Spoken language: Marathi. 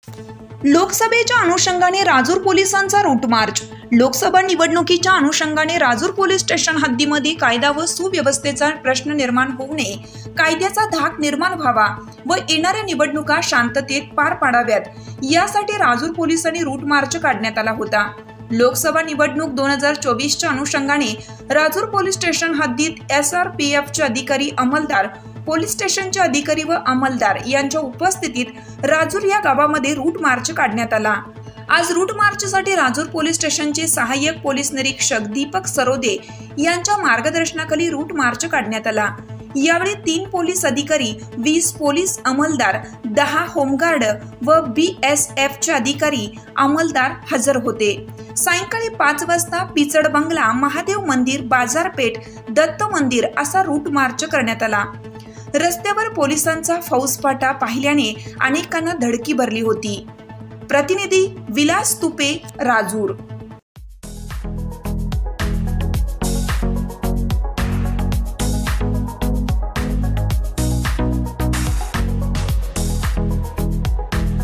लोकसभेच्या अनुषंगाने राजूर पोलिसांचा रूट मार्च। लोकसभा निवडणुकीच्या अनुषंगाने राजूर पोलीस स्टेशन हद्दीमध्ये कायदा व सुव्यवस्थेचा प्रश्न निर्माण होऊ नये, कायद्याचा धाक निर्माण व्हावा व येणाऱ्या निवडणुका शांततेत पार पाडाव्यात यासाठी राजूर पोलिसांनी रूट मार्च काढण्यात आला होता। लोकसभा निवडणूक 2024च्या अनुषंगाने राजूर पोलीस स्टेशन हद्दीत SRPFचे अधिकारी, अंमलदार, पोलीस स्टेशनचे अधिकारी व अंमलदार यांच्या उपस्थितीत राजूर या गावामध्ये रूट मार्च काढण्यात आला। आज रूट मार्चसाठी राजूर पोलीस स्टेशनचे सहाय्यक पोलीस निरीक्षक दीपक सरोदे यांच्या मार्गदर्शनाखाली रूट मार्च काढण्यात आला। यावेळी 3 पोलीस अधिकारी, 20 पोलीस अंमलदार, 10 होमगार्ड व BSFचे अधिकारी, अंमलदार हजर होते। सायंकाळी 5 वाजता पिचड बंगला, महादेव मंदिर, बाजारपेठ, दत्त मंदिर असा रूट मार्च करण्यात आला। रस्त्यावर पोलिसांचा फौजफाटा पाहिल्याने अनेकांना धडकी भरली होती। प्रतिनिधी विलास तुपे, राजूर।